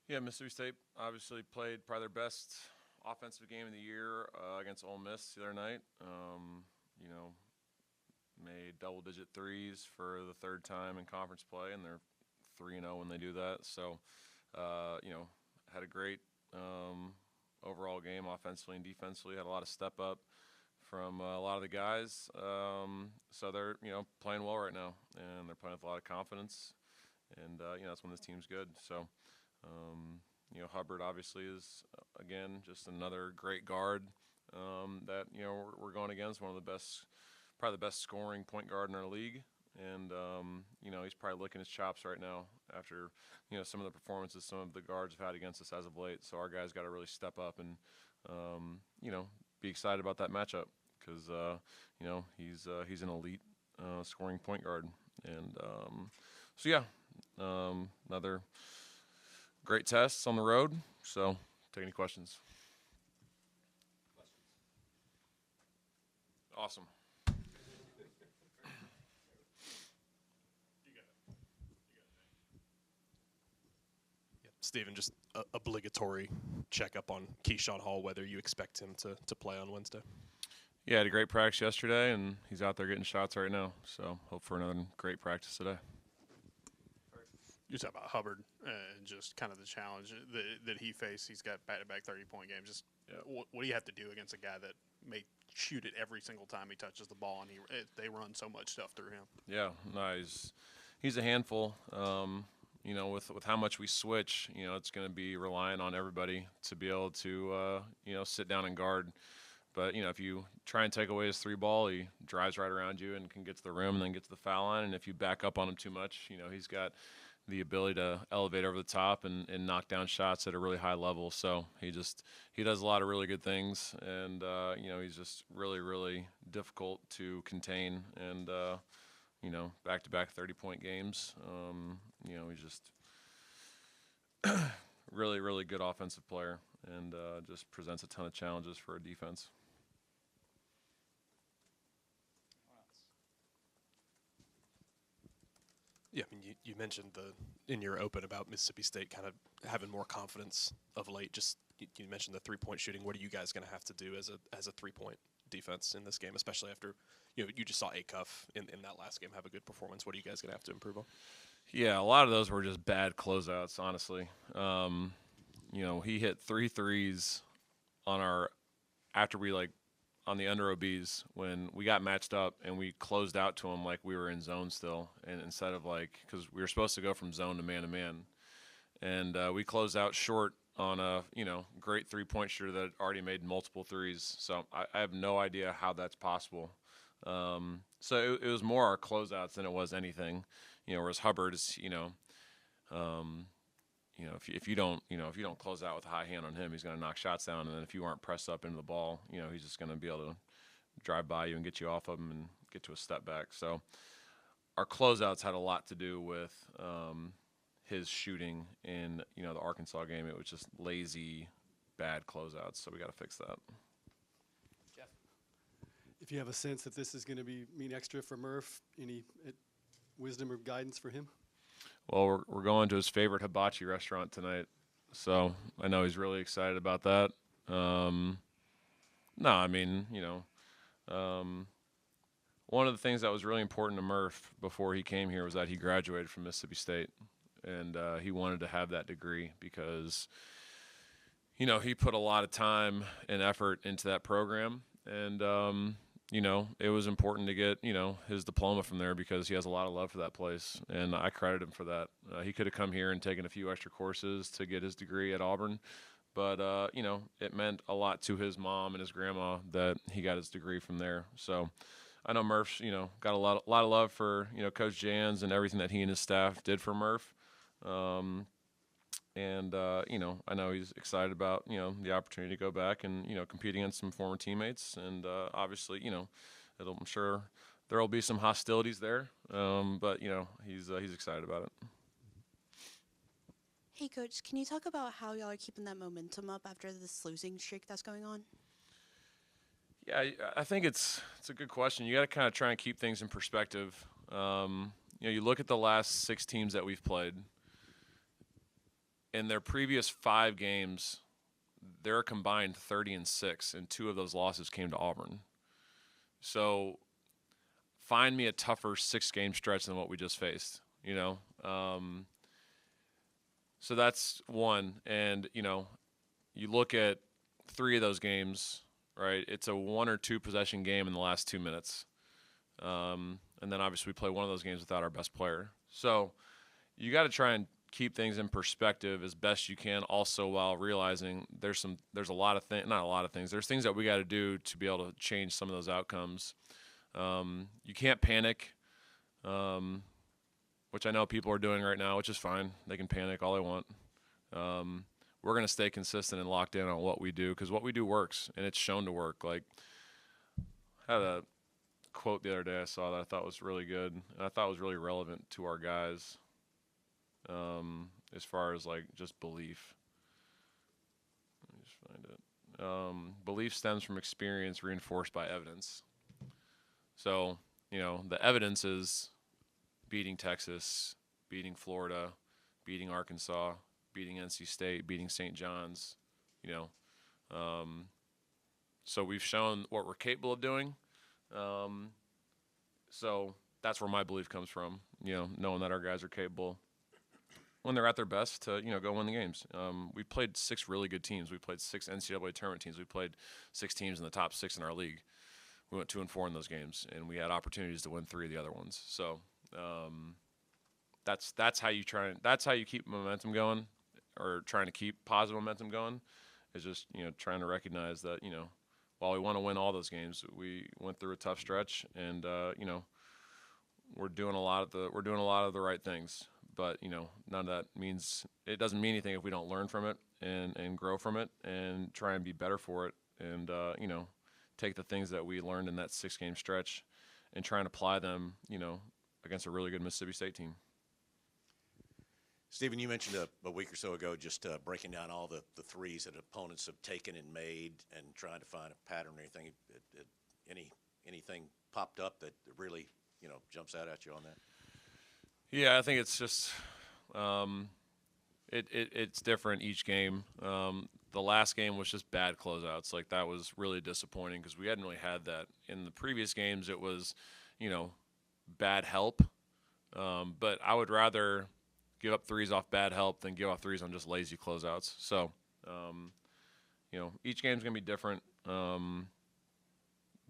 Yeah, Mississippi State obviously played probably their best offensive game of the year against Ole Miss the other night. You know, made double-digit threes for the third time in conference play, and they're 3-0 when they do that. So, had a great overall game offensively and defensively. Had a lot of step up from a lot of the guys. So they're playing well right now, and they're playing with a lot of confidence. And that's when this team's good. So. Hubbard obviously is again just another great guard that we're going against, one of the best, probably the best scoring point guard in our league, and he's probably licking his chops right now after some of the performances some of the guards have had against us as of late. So our guys got to really step up and be excited about that matchup because he's an elite scoring point guard, and another great tests on the road. So, take any questions. Awesome. Stephen, just obligatory checkup on Keyshawn Hall, whether you expect him to play on Wednesday. Yeah, had a great practice yesterday, and he's out there getting shots right now. So, hope for another great practice today. You talk about Hubbard and just kind of the challenge that he faced. He's got back-to-back 30-point games. Just what do you have to do against a guy that may shoot it every single time he touches the ball, and they run so much stuff through him? Yeah, no, he's a handful. With how much we switch, it's going to be relying on everybody to be able to sit down and guard. But if you try and take away his three ball, he drives right around you and can get to the rim and then get to the foul line. And if you back up on him too much, he's got the ability to elevate over the top and knock down shots at a really high level. So he does a lot of really good things, and he's just really, really difficult to contain. And back-to-back 30-point games. He's just really, really good offensive player, and just presents a ton of challenges for a defense. Yeah, I mean, you mentioned in your open about Mississippi State kind of having more confidence of late. Just you mentioned the 3-point shooting. What are you guys going to have to do as a 3-point defense in this game, especially after you just saw Acuff in that last game have a good performance? What are you guys going to have to improve on? Yeah, a lot of those were just bad closeouts, honestly. He hit 3 threes on the under OBs when we got matched up and we closed out to him like we were in zone still, and instead of because we were supposed to go from zone to man, and we closed out short on a great 3-point shooter that had already made multiple threes. So I have no idea how that's possible. So it was more our closeouts than it was anything. Whereas Hubbard is if you don't close out with a high hand on him, he's going to knock shots down. And then if you aren't pressed up into the ball, he's just going to be able to drive by you and get you off of him and get to a step back. So our closeouts had a lot to do with his shooting in the Arkansas game. It was just lazy, bad closeouts. So we got to fix that. Jeff, if you have a sense that this is going to mean extra for Murph, any wisdom or guidance for him? Well, we're going to his favorite hibachi restaurant tonight, so I know he's really excited about that. One of the things that was really important to Murph before he came here was that he graduated from Mississippi State, and he wanted to have that degree because, he put a lot of time and effort into that program, and it was important to get, his diploma from there because he has a lot of love for that place, and I credit him for that. He could have come here and taken a few extra courses to get his degree at Auburn, but, it meant a lot to his mom and his grandma that he got his degree from there. So I know Murph's, got a lot of love for, Coach Jans and everything that he and his staff did for Murph. I know he's excited about, the opportunity to go back and, compete against some former teammates. And obviously, I'm sure there will be some hostilities there. But, he's excited about it. Hey, Coach, can you talk about how y'all are keeping that momentum up after this losing streak that's going on? Yeah, I think it's a good question. You got to kind of try and keep things in perspective. You look at the last 6 teams that we've played. in their previous 5 games, they're combined 30-6, and 2 of those losses came to Auburn. So find me a tougher 6-game stretch than what we just faced, you know. So that's one. And, you know, you look at 3 of those games, right? It's a 1 or 2 possession game in the last 2 minutes. And then obviously we play one of those games without our best player. So you got to try and keep things in perspective as best you can, also while realizing there's a lot of things, not a lot of things, there's things that we got to do to be able to change some of those outcomes. You can't panic, which I know people are doing right now, which is fine. They can panic all they want. We're going to stay consistent and locked in on what we do, because what we do works, and it's shown to work. Like, I had a quote the other day I saw that I thought was really good, and I thought was really relevant to our guys, as far as like just belief. Let me just find it. Belief stems from experience reinforced by evidence. So, you know, the evidence is beating Texas, beating Florida, beating Arkansas, beating NC State, beating St. John's, you know. So we've shown what we're capable of doing. So that's where my belief comes from, you know, knowing that our guys are capable when they're at their best to, you know, go win the games. We played 6 really good teams. We played 6 NCAA tournament teams. We played 6 teams in the top 6 in our league. We went 2-4 in those games, and we had opportunities to win 3 of the other ones. So that's how you keep momentum going, or trying to keep positive momentum going, is just, you know, trying to recognize that, you know, while we want to win all those games, we went through a tough stretch, and you know, we're doing a lot of the right things. But, you know, none of that means, it doesn't mean anything if we don't learn from it and grow from it and try and be better for it, and you know, take the things that we learned in that 6-game stretch and try and apply them, you know, against a really good Mississippi State team. Stephen, you mentioned a week or so ago just breaking down all the threes that opponents have taken and made and trying to find a pattern or anything. Anything popped up that really, you know, jumps out at you on that? Yeah, I think it's just it's different each game. The last game was just bad closeouts. Like, that was really disappointing because we hadn't really had that. In the previous games, it was, you know, bad help. But I would rather give up threes off bad help than give off threes on just lazy closeouts. So, you know, each game's going to be different.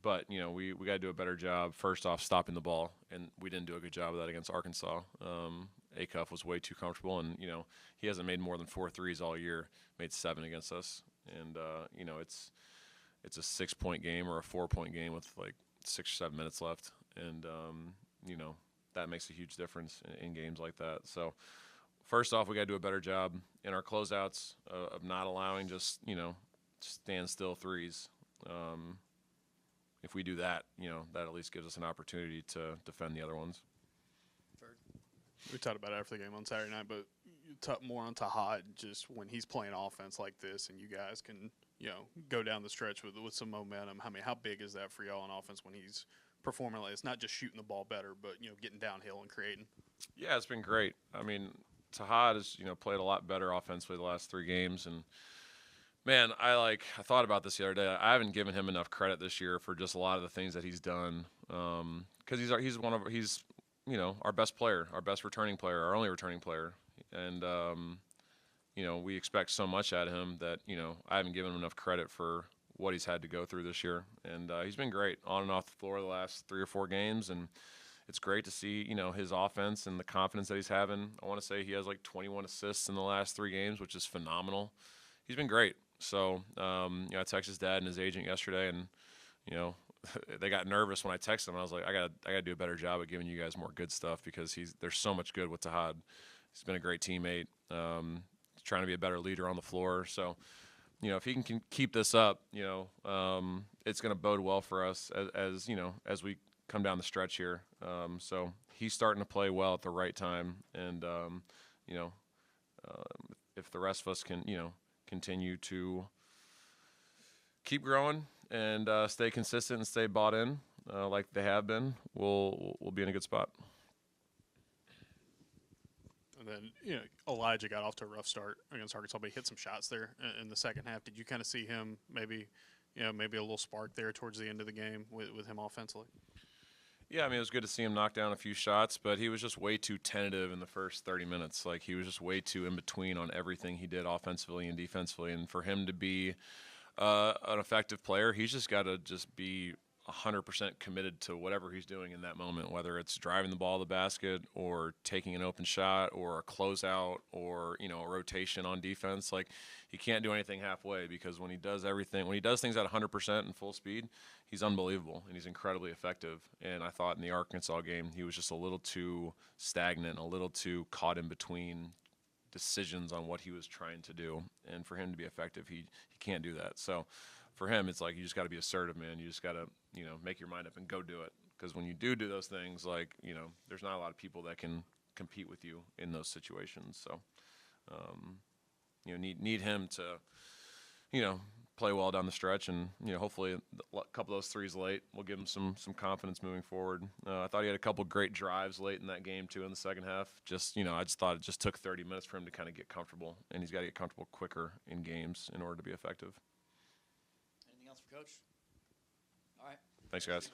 But, you know, we got to do a better job, first off, stopping the ball, and we didn't do a good job of that against Arkansas. Acuff was way too comfortable, and, you know, he hasn't made more than 4 threes all year, made 7 against us. And, you know, it's a 6-point game or a 4-point game with like 6 or 7 minutes left. And, you know, that makes a huge difference in games like that. So, first off, we got to do a better job in our closeouts of not allowing just, you know, standstill threes. If we do that, you know, that at least gives us an opportunity to defend the other ones. We talked about it after the game on Saturday night, but you talk more on Tahad, just when he's playing offense like this and you guys can, you know, go down the stretch with some momentum. I mean, how big is that for y'all on offense when he's performing like it's not just shooting the ball better, but, you know, getting downhill and creating? Yeah, it's been great. I mean, Tahad has, you know, played a lot better offensively the last 3 games, and man, I thought about this the other day. I haven't given him enough credit this year for just a lot of the things that he's done, because he's you know, our best player, our best returning player, our only returning player, and you know, we expect so much out of him that, you know, I haven't given him enough credit for what he's had to go through this year, and he's been great on and off the floor the last 3 or 4 games, and it's great to see, you know, his offense and the confidence that he's having. I want to say he has like 21 assists in the last 3 games, which is phenomenal. He's been great. So, you know, I texted his dad and his agent yesterday, and, you know, they got nervous when I texted him. I was like, I gotta do a better job at giving you guys more good stuff, because there's so much good with Tahad. He's been a great teammate, trying to be a better leader on the floor. So, you know, if he can keep this up, you know, it's going to bode well for us as you know, as we come down the stretch here. So he's starting to play well at the right time, and you know, if the rest of us can, you know, continue to keep growing and stay consistent and stay bought in like they have been, we'll be in a good spot. And then, Elijah got off to a rough start against Arkansas, but he hit some shots there in the second half. Did you kind of see him maybe a little spark there towards the end of the game with him offensively? Yeah, I mean, it was good to see him knock down a few shots, but he was just way too tentative in the first 30 minutes. Like, he was just way too in between on everything he did offensively and defensively. And for him to be an effective player, he's just got to just be 100% committed to whatever he's doing in that moment, whether it's driving the ball to the basket or taking an open shot or a closeout or, a rotation on defense. Like, he can't do anything halfway, because when he does things at 100% and full speed, he's unbelievable and he's incredibly effective. And I thought in the Arkansas game, he was just a little too stagnant, a little too caught in between decisions on what he was trying to do. And for him to be effective, he can't do that. So for him, it's like, you just got to be assertive, man. You just got to, make your mind up and go do it. Because when you do those things, like, there's not a lot of people that can compete with you in those situations. So, need him to, play well down the stretch, and hopefully a couple of those threes late will give him some confidence moving forward. I thought he had a couple great drives late in that game too in the second half. I just thought it just took 30 minutes for him to kind of get comfortable, and he's got to get comfortable quicker in games in order to be effective. Anything else for Coach? All right. Thanks, guys.